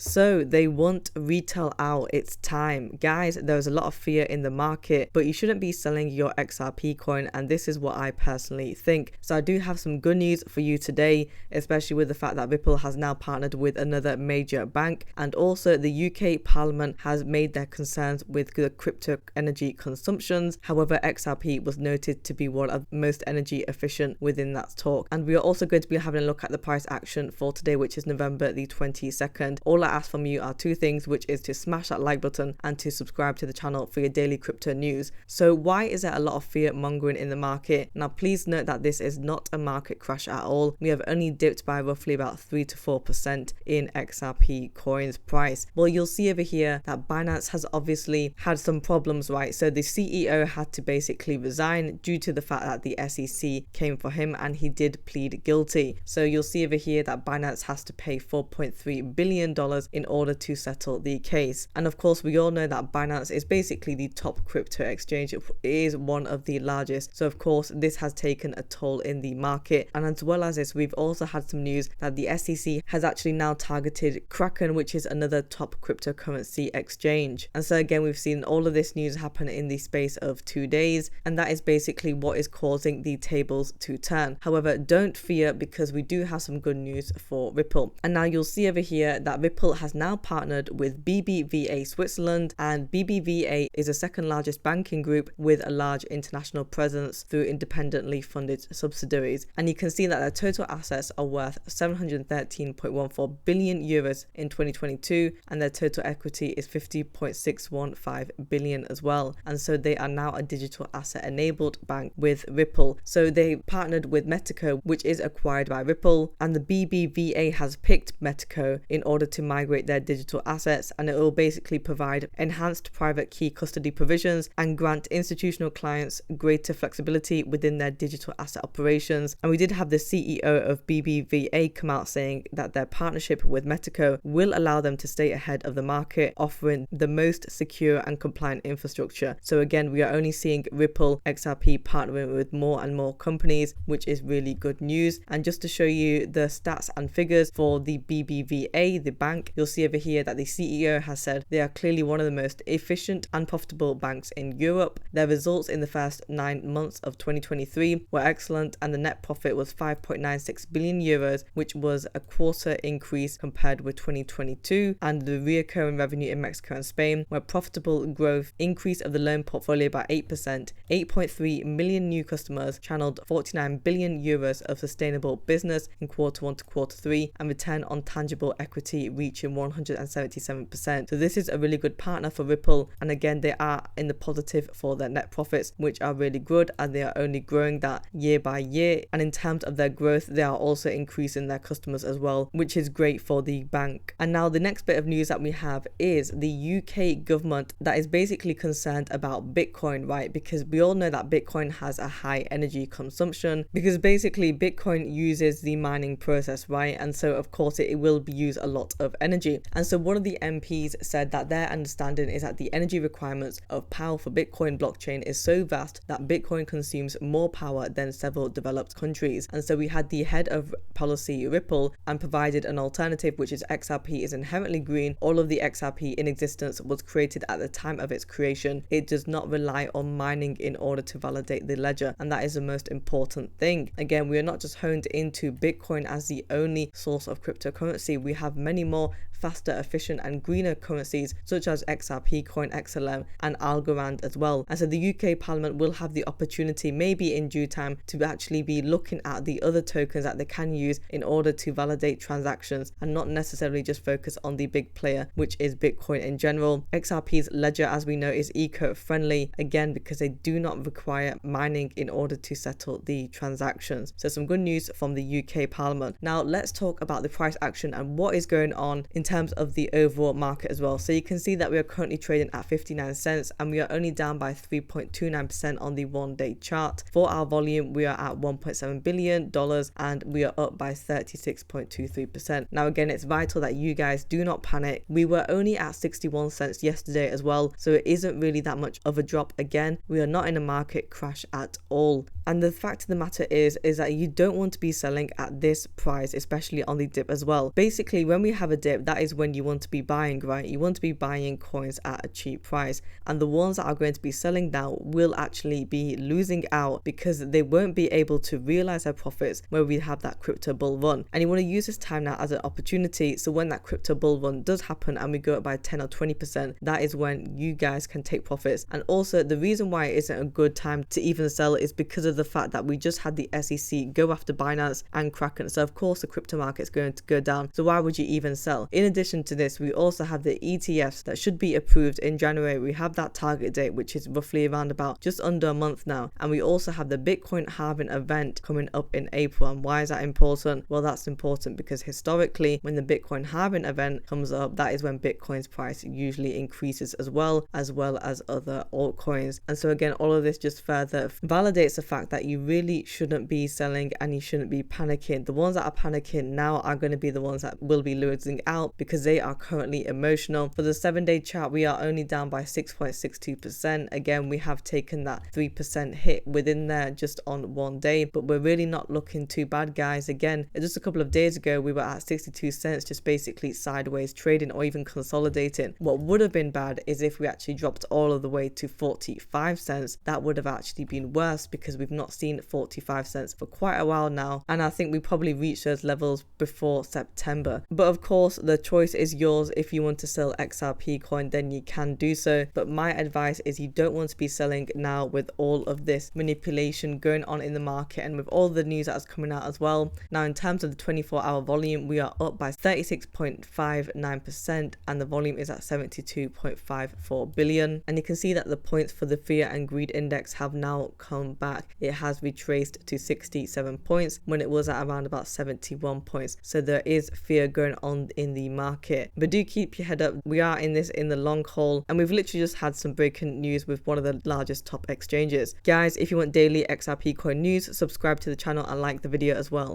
So they want retail out, it's time. Guys, there's a lot of fear in the market, but you shouldn't be selling your XRP coin, and this is what I personally think. So I do have some good news for you today, especially with the fact that Ripple has now partnered with another major bank, and also the UK Parliament has made their concerns with the crypto energy consumptions. However, XRP was noted to be one of the most energy efficient within that talk. And we are also going to be having a look at the price action for today, which is November the 22nd. All I ask from you are two things, which is to smash that like button and to subscribe to the channel for your daily crypto news. So why is there a lot of fear mongering in the market? Now please note that this is not a market crash at all. We have only dipped by roughly about 3 to 4% in XRP coins price. Well, you'll see over here that Binance has obviously had some problems, right? So the CEO had to basically resign due to the fact that the SEC came for him and he did plead guilty. So you'll see over here that Binance has to pay $4.3 billion in order to settle the case. And of course, we all know that Binance is basically the top crypto exchange. It is one of the largest. So of course, this has taken a toll in the market. And as well as this, we've also had some news that the SEC has actually now targeted Kraken, which is another top cryptocurrency exchange. And so again, we've seen all of this news happen in the space of 2 days. And that is basically what is causing the tables to turn. However, don't fear, because we do have some good news for Ripple. And now you'll see over here that Ripple has now partnered with BBVA Switzerland, and BBVA is the second largest banking group with a large international presence through independently funded subsidiaries. And you can see that their total assets are worth 713.14 billion euros in 2022, and their total equity is 50.615 billion as well. And so they are now a digital asset enabled bank with Ripple. So they partnered with Metaco, which is acquired by Ripple, and the BBVA has picked Metaco in order to migrate their digital assets, and it will basically provide enhanced private key custody provisions and grant institutional clients greater flexibility within their digital asset operations. And we did have the CEO of BBVA come out saying that their partnership with Metaco will allow them to stay ahead of the market, offering the most secure and compliant infrastructure. So again, we are only seeing Ripple XRP partnering with more and more companies, which is really good news. And just to show you the stats and figures for the BBVA, the bank, you'll see over here that the CEO has said they are clearly one of the most efficient and profitable banks in Europe. Their results in the first 9 months of 2023 were excellent, and the net profit was 5.96 billion euros, which was a quarter increase compared with 2022. And the recurring revenue in Mexico and Spain were profitable growth, increase of the loan portfolio by 8%, 8.3 million new customers, channeled 49 billion euros of sustainable business in Q1 to Q3, and return on tangible equity reaching 177%. So this is a really good partner for Ripple, and again, they are in the positive for their net profits, which are really good, and they are only growing that year by year. And in terms of their growth, they are also increasing their customers as well, which is great for the bank. And now the next bit of news that we have is the UK government that is basically concerned about Bitcoin, right? Because we all know that Bitcoin has a high energy consumption, because basically Bitcoin uses the mining process, right? And so of course it will use a lot of energy. And so one of the MPs said that their understanding is that the energy requirements of power for Bitcoin blockchain is so vast that Bitcoin consumes more power than several developed countries. And so we had the head of policy Ripple and provided an alternative, which is XRP is inherently green. All of the XRP in existence was created at the time of its creation. It does not rely on mining in order to validate the ledger, and that is the most important thing. Again, we are not just honed into Bitcoin as the only source of cryptocurrency. We have many more faster, efficient and greener currencies such as XRP coin, XLM and Algorand as well. And so the UK Parliament will have the opportunity, maybe in due time, to actually be looking at the other tokens that they can use in order to validate transactions, and not necessarily just focus on the big player, which is Bitcoin in general. XRP's ledger, as we know, is eco-friendly, again because they do not require mining in order to settle the transactions. So some good news from the UK Parliament. Now let's talk about the price action and what is going on in terms of the overall market as well. So you can see that we are currently trading at 59 cents, and we are only down by 3.29% on the 1-day chart. For our volume, we are at $1.7 billion and we are up by 36.23%. Now again, it's vital that you guys do not panic. We were only at 61 cents yesterday as well, so it isn't really that much of a drop. Again, we are not in a market crash at all. And the fact of the matter is that you don't want to be selling at this price, especially on the dip as well. Basically, when we have a dip, that is when you want to be buying, right? You want to be buying coins at a cheap price, and the ones that are going to be selling now will actually be losing out because they won't be able to realize their profits where we have that crypto bull run. And you want to use this time now as an opportunity, so when that crypto bull run does happen and we go up by 10 or 20%, that is when you guys can take profits. And also, the reason why it isn't a good time to even sell is because of the fact that we just had the SEC go after Binance and Kraken, so of course the crypto market's going to go down, so why would you even sell? In addition to this, we also have the ETFs that should be approved in January. We have that target date, which is roughly around about just under a month now, and we also have the Bitcoin halving event coming up in April. And why is that important? Well, that's important because historically when the Bitcoin halving event comes up, that is when Bitcoin's price usually increases as well as other altcoins. And so again, all of this just further validates the fact that you really shouldn't be selling and you shouldn't be panicking. The ones that are panicking now are going to be the ones that will be losing out because they are currently emotional. For the 7-day chart, we are only down by 6.62%. Again, we have taken that 3% hit within there just on one day, but we're really not looking too bad, guys. Again, just a couple of days ago, we were at 62 cents, just basically sideways trading or even consolidating. What would have been bad is if we actually dropped all of the way to 45 cents. That would have actually been worse because we've not seen 45 cents for quite a while now, and I think we probably reached those levels before September. But of course, the choice is yours. If you want to sell XRP coin, then you can do so, but my advice is you don't want to be selling now with all of this manipulation going on in the market and with all the news that's coming out as well. Now, in terms of the 24-hour volume, we are up by 36.59% and the volume is at 72.54 billion. And you can see that the points for the fear and greed index have now come back. It has retraced to 67 points when it was at around about 71 points. So there is fear going on in the market, but do keep your head up. We are in this in the long haul, and we've literally just had some breaking news with one of the largest top exchanges. Guys, if you want daily XRP coin news, subscribe to the channel and like the video as well.